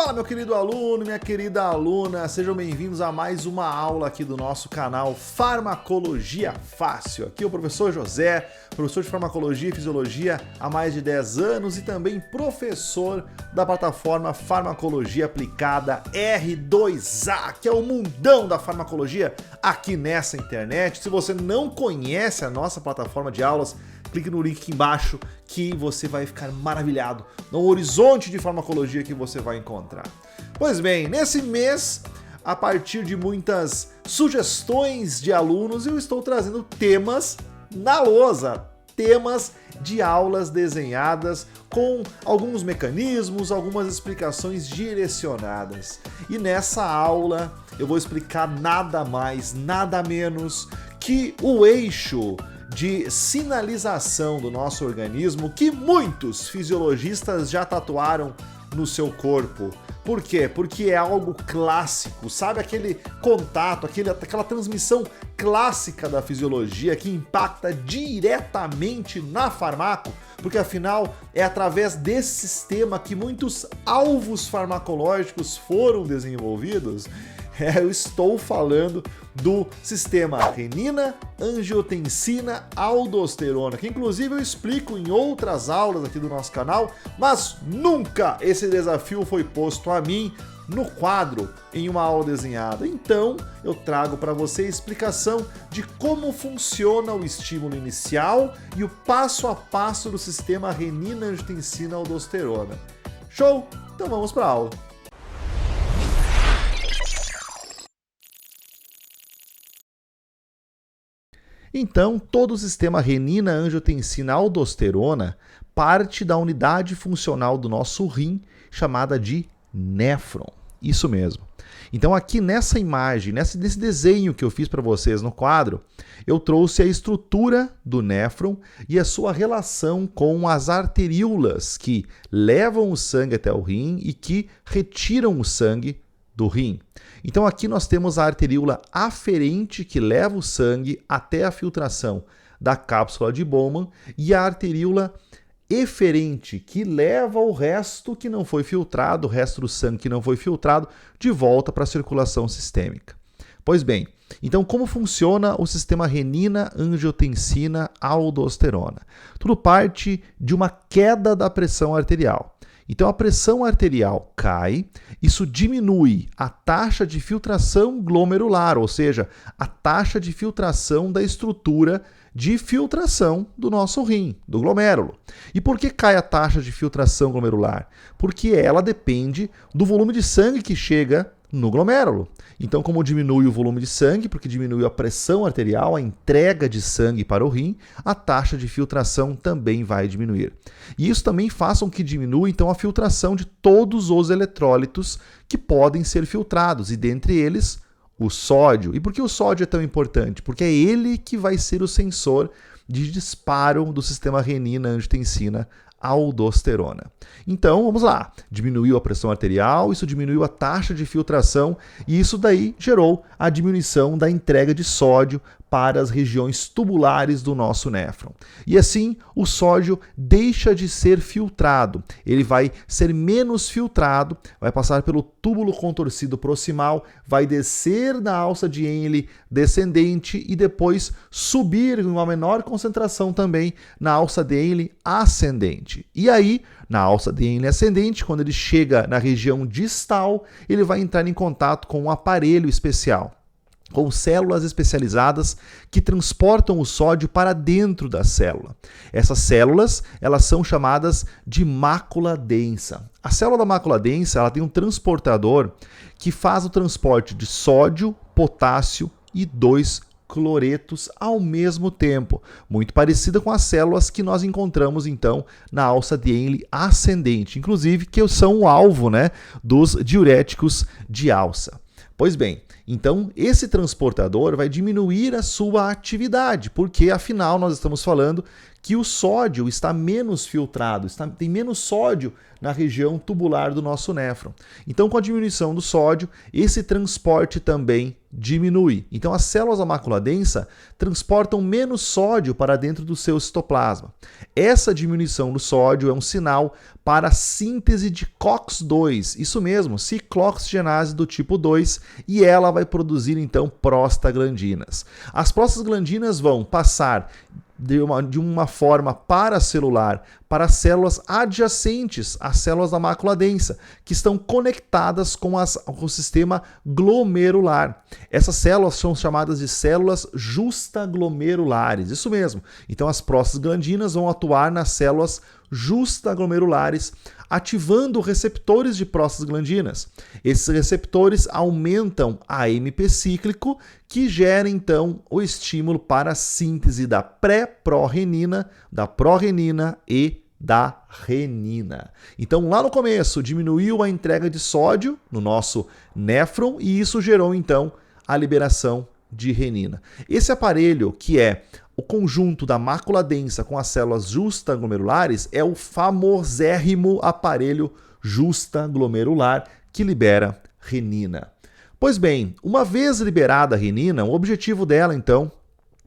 Fala, meu querido aluno, minha querida aluna, sejam bem-vindos a mais uma aula aqui do nosso canal Farmacologia Fácil. Aqui é o professor José, professor de Farmacologia e Fisiologia há mais de 10 anos e também professor da plataforma Farmacologia Aplicada R2A, que é o mundão da farmacologia aqui nessa internet. Se você não conhece a nossa plataforma de aulas, clique no link aqui embaixo que você vai ficar maravilhado no horizonte de farmacologia que você vai encontrar. Pois bem, nesse mês, a partir de muitas sugestões de alunos, eu estou trazendo temas na lousa, temas de aulas desenhadas com alguns mecanismos, algumas explicações direcionadas. E nessa aula eu vou explicar nada mais, nada menos que o eixo de sinalização do nosso organismo que muitos fisiologistas já tatuaram no seu corpo. Por quê? Porque é algo clássico, sabe aquele contato, aquela transmissão clássica da fisiologia que impacta diretamente na farmaco, porque afinal é através desse sistema que muitos alvos farmacológicos foram desenvolvidos. Eu estou falando do sistema renina, angiotensina, aldosterona, que inclusive eu explico em outras aulas aqui do nosso canal, mas nunca esse desafio foi posto a mim no quadro em uma aula desenhada. Então eu trago para você a explicação de como funciona o estímulo inicial e o passo a passo do sistema renina, angiotensina, aldosterona. Show? Então vamos para a aula. Então, todo o sistema renina, angiotensina, aldosterona parte da unidade funcional do nosso rim, chamada de néfron. Isso mesmo. Então, aqui nessa imagem, nesse desenho que eu fiz para vocês no quadro, eu trouxe a estrutura do néfron e a sua relação com as arteríolas que levam o sangue até o rim e que retiram o sangue do rim. Então aqui nós temos a arteríola aferente que leva o sangue até a filtração da cápsula de Bowman e a arteríola eferente que leva o resto que não foi filtrado, o resto do sangue que não foi filtrado, de volta para a circulação sistêmica. Pois bem, então como funciona o sistema renina, angiotensina, aldosterona? Tudo parte de uma queda da pressão arterial. Então a pressão arterial cai, isso diminui a taxa de filtração glomerular, ou seja, a taxa de filtração da estrutura de filtração do nosso rim, do glomérulo. E por que cai a taxa de filtração glomerular? Porque ela depende do volume de sangue que chega no glomérulo. Então, como diminui o volume de sangue, porque diminui a pressão arterial, a entrega de sangue para o rim, a taxa de filtração também vai diminuir. E isso também faz com que diminua, então, a filtração de todos os eletrólitos que podem ser filtrados, e dentre eles, o sódio. E por que o sódio é tão importante? Porque é ele que vai ser o sensor de disparo do sistema renina, angiotensina, aldosterona. Então, vamos lá. Diminuiu a pressão arterial, isso diminuiu a taxa de filtração e isso daí gerou a diminuição da entrega de sódio para as regiões tubulares do nosso néfron. E assim, o sódio deixa de ser filtrado. Ele vai ser menos filtrado, vai passar pelo túbulo contorcido proximal, vai descer na alça de Henle descendente e depois subir em uma menor concentração também na alça de Henle ascendente. E aí, na alça de Henle ascendente, quando ele chega na região distal, ele vai entrar em contato com um aparelho especial, com células especializadas que transportam o sódio para dentro da célula. Essas células, elas são chamadas de mácula densa. A célula da mácula densa, ela tem um transportador que faz o transporte de sódio, potássio e 2 cloretos ao mesmo tempo, muito parecida com as células que nós encontramos então na alça de Henle ascendente, inclusive que são o alvo, dos diuréticos de alça. Pois bem, então esse transportador vai diminuir a sua atividade, porque afinal nós estamos falando que o sódio está menos filtrado, tem menos sódio na região tubular do nosso néfron. Então, com a diminuição do sódio, esse transporte também diminui. Então as células da mácula densa transportam menos sódio para dentro do seu citoplasma. Essa diminuição do sódio é um sinal para a síntese de COX-2, isso mesmo, ciclooxigenase do tipo 2, e ela vai produzir então prostaglandinas. As prostaglandinas vão passar de uma forma paracelular para células adjacentes às células da mácula densa, que estão conectadas com o sistema glomerular. Essas células são chamadas de células justaglomerulares, isso mesmo. Então as prostaglandinas vão atuar nas células justaglomerulares, ativando receptores de prostaglandinas. Esses receptores aumentam AMP cíclico, que gera então o estímulo para a síntese da pré-prorenina, da prorenina e da renina. Então, lá no começo, diminuiu a entrega de sódio no nosso néfron e isso gerou então a liberação de renina. Esse aparelho, que é o conjunto da mácula densa com as células justaglomerulares, é o famosérrimo aparelho justaglomerular que libera renina. Pois bem, uma vez liberada a renina, o objetivo dela então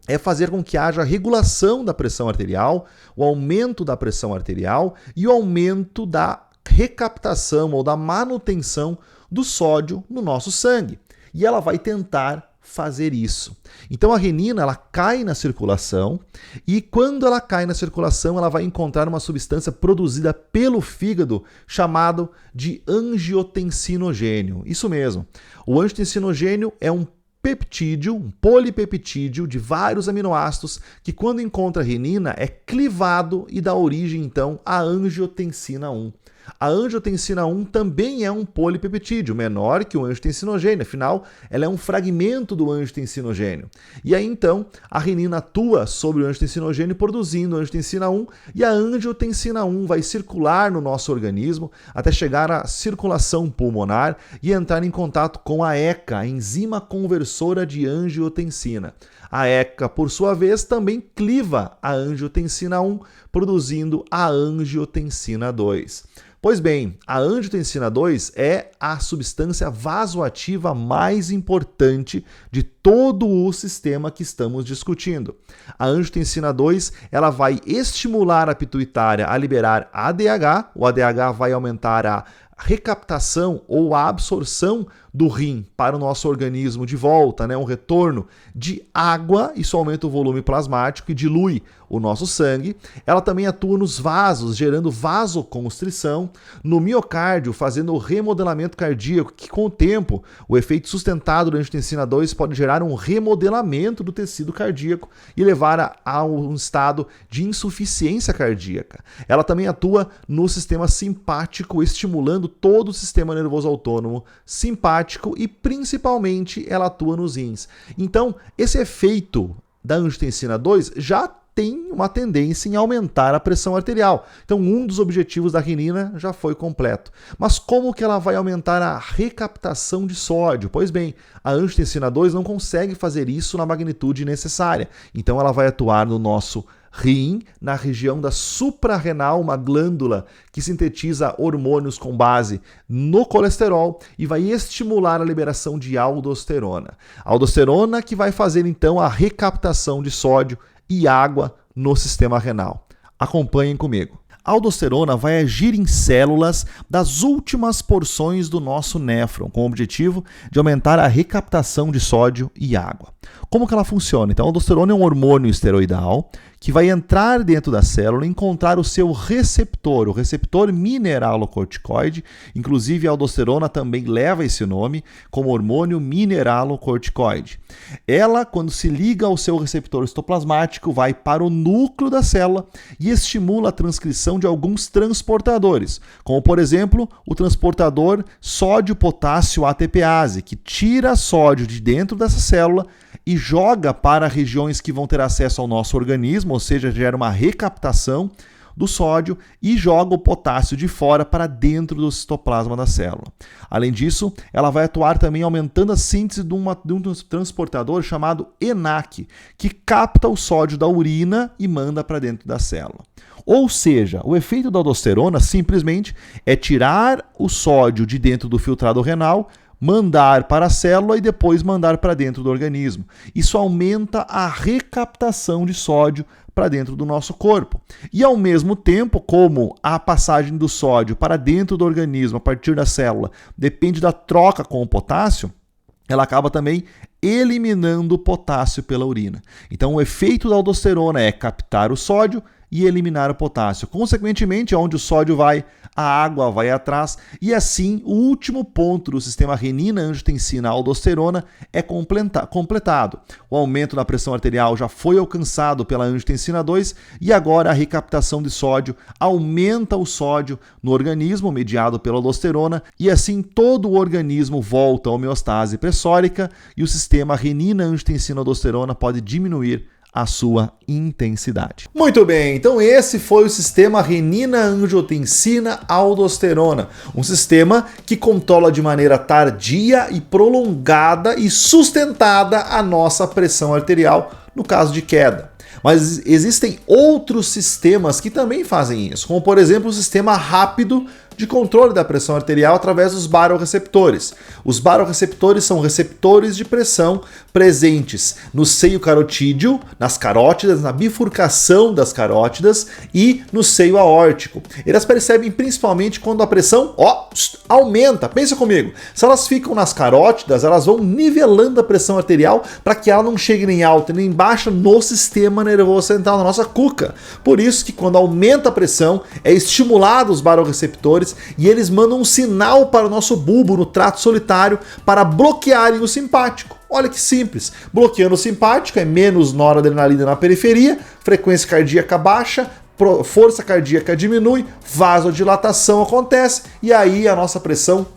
é fazer com que haja regulação da pressão arterial, o aumento da pressão arterial e o aumento da recaptação ou da manutenção do sódio no nosso sangue. E ela vai tentar fazer isso. Então a renina ela cai na circulação e quando ela cai na circulação ela vai encontrar uma substância produzida pelo fígado chamado de angiotensinogênio. Isso mesmo. O angiotensinogênio é um peptídeo, um polipeptídeo de vários aminoácidos que quando encontra renina é clivado e dá origem então à angiotensina 1. A angiotensina 1 também é um polipeptídeo, menor que o angiotensinogênio, afinal, ela é um fragmento do angiotensinogênio. E aí, então, a renina atua sobre o angiotensinogênio, produzindo angiotensina 1, e a angiotensina 1 vai circular no nosso organismo até chegar à circulação pulmonar e entrar em contato com a ECA, a enzima conversora de angiotensina. A ECA, por sua vez, também cliva a angiotensina 1, produzindo a angiotensina 2. Pois bem, a angiotensina 2 é a substância vasoativa mais importante de todo o sistema que estamos discutindo. A angiotensina 2 ela vai estimular a pituitária a liberar ADH, o ADH vai aumentar a recaptação ou a absorção do rim para o nosso organismo de volta, um retorno de água, isso aumenta o volume plasmático e dilui o nosso sangue. Ela também atua nos vasos, gerando vasoconstrição, no miocárdio, fazendo o remodelamento cardíaco, que com o tempo, o efeito sustentado da angiotensina 2 pode gerar um remodelamento do tecido cardíaco e levar a um estado de insuficiência cardíaca. Ela também atua no sistema simpático, estimulando todo o sistema nervoso autônomo simpático e principalmente ela atua nos rins. Então, esse efeito da angiotensina 2 já tem uma tendência em aumentar a pressão arterial. Então, um dos objetivos da renina já foi completo. Mas como que ela vai aumentar a recaptação de sódio? Pois bem, a angiotensina 2 não consegue fazer isso na magnitude necessária. Então, ela vai atuar no nosso rim, na região da suprarrenal, uma glândula que sintetiza hormônios com base no colesterol e vai estimular a liberação de aldosterona. A aldosterona que vai fazer então a recaptação de sódio e água no sistema renal. Acompanhem comigo. A aldosterona vai agir em células das últimas porções do nosso néfron, com o objetivo de aumentar a recaptação de sódio e água. Como que ela funciona? Então, a aldosterona é um hormônio esteroidal que vai entrar dentro da célula e encontrar o seu receptor, o receptor mineralocorticoide. Inclusive, a aldosterona também leva esse nome como hormônio mineralocorticoide. Ela, quando se liga ao seu receptor citoplasmático, vai para o núcleo da célula e estimula a transcrição de alguns transportadores, como, por exemplo, o transportador sódio-potássio ATPase, que tira sódio de dentro dessa célula e joga para regiões que vão ter acesso ao nosso organismo, ou seja, gera uma recaptação do sódio e joga o potássio de fora para dentro do citoplasma da célula. Além disso, ela vai atuar também aumentando a síntese de um transportador chamado ENaC, que capta o sódio da urina e manda para dentro da célula. Ou seja, o efeito da aldosterona simplesmente é tirar o sódio de dentro do filtrado renal, mandar para a célula e depois mandar para dentro do organismo. Isso aumenta a recaptação de sódio para dentro do nosso corpo. E ao mesmo tempo, como a passagem do sódio para dentro do organismo a partir da célula depende da troca com o potássio, ela acaba também eliminando o potássio pela urina. Então o efeito da aldosterona é captar o sódio e eliminar o potássio. Consequentemente, onde o sódio vai, a água vai atrás, e assim o último ponto do sistema renina-angiotensina-aldosterona é completado. O aumento da pressão arterial já foi alcançado pela angiotensina 2 e agora a recaptação de sódio aumenta o sódio no organismo mediado pela aldosterona e assim todo o organismo volta à homeostase pressórica e o sistema renina-angiotensina-aldosterona pode diminuir a sua intensidade. Muito bem, então esse foi o sistema renina-angiotensina-aldosterona, um sistema que controla de maneira tardia e prolongada e sustentada a nossa pressão arterial no caso de queda. Mas existem outros sistemas que também fazem isso, como por exemplo o sistema rápido de controle da pressão arterial através dos barorreceptores. Os barorreceptores são receptores de pressão presentes no seio carotídeo, nas carótidas, na bifurcação das carótidas e no seio aórtico. Elas percebem principalmente quando a pressão aumenta. Pensa comigo, se elas ficam nas carótidas, elas vão nivelando a pressão arterial para que ela não chegue nem alta nem baixa no sistema nervoso central, na nossa cuca. Por isso que quando aumenta a pressão, é estimulado os barorreceptores e eles mandam um sinal para o nosso bulbo no trato solitário para bloquearem o simpático. Olha que simples. Bloqueando o simpático é menos noradrenalina na periferia, frequência cardíaca baixa, força cardíaca diminui, vasodilatação acontece e aí a nossa pressão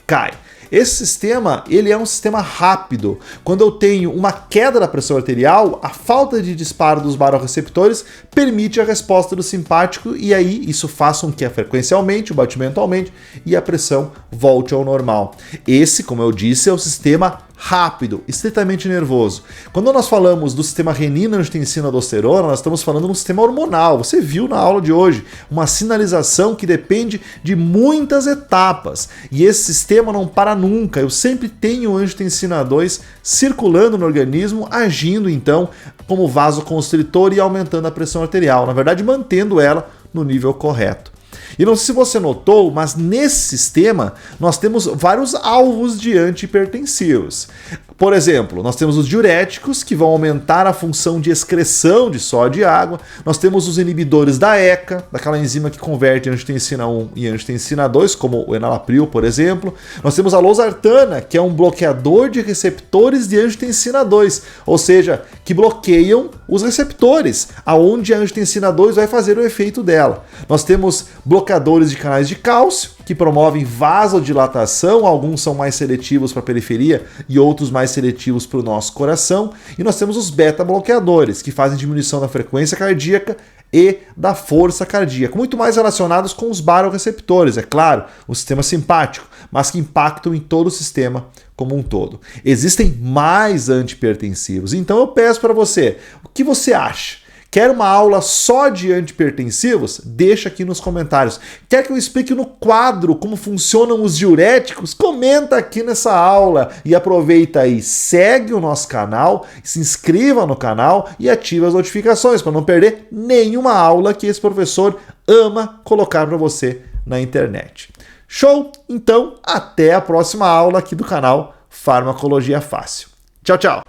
cai. Esse sistema, ele é um sistema rápido. Quando eu tenho uma queda da pressão arterial, a falta de disparo dos barorreceptores permite a resposta do simpático e aí isso faz com que a frequência aumente, o batimento aumente e a pressão volte ao normal. Esse, como eu disse, é o sistema rápido, estritamente nervoso. Quando nós falamos do sistema renina-angiotensina-aldosterona, nós estamos falando de um sistema hormonal. Você viu na aula de hoje, uma sinalização que depende de muitas etapas. E esse sistema não para nunca. Eu sempre tenho angiotensina 2 circulando no organismo, agindo então como vasoconstritor e aumentando a pressão arterial. Na verdade, mantendo ela no nível correto. E não sei se você notou, mas nesse sistema nós temos vários alvos de antihipertensivos. Por exemplo, nós temos os diuréticos, que vão aumentar a função de excreção de sódio e água. Nós temos os inibidores da ECA, daquela enzima que converte angiotensina 1 e angiotensina 2, como o enalapril, por exemplo. Nós temos a losartana, que é um bloqueador de receptores de angiotensina 2, ou seja, que bloqueiam os receptores, aonde a angiotensina 2 vai fazer o efeito dela. Nós temos bloqueadores de canais de cálcio, que promovem vasodilatação, alguns são mais seletivos para a periferia e outros mais seletivos para o nosso coração. E nós temos os beta-bloqueadores, que fazem diminuição da frequência cardíaca e da força cardíaca, muito mais relacionados com os barorreceptores, é claro, o sistema simpático, mas que impactam em todo o sistema como um todo. Existem mais antihipertensivos, então eu peço para você, o que você acha? Quer uma aula só de antihipertensivos? Deixa aqui nos comentários. Quer que eu explique no quadro como funcionam os diuréticos? Comenta aqui nessa aula e aproveita aí, segue o nosso canal, se inscreva no canal e ative as notificações para não perder nenhuma aula que esse professor ama colocar para você na internet. Show? Então, até a próxima aula aqui do canal Farmacologia Fácil. Tchau, tchau!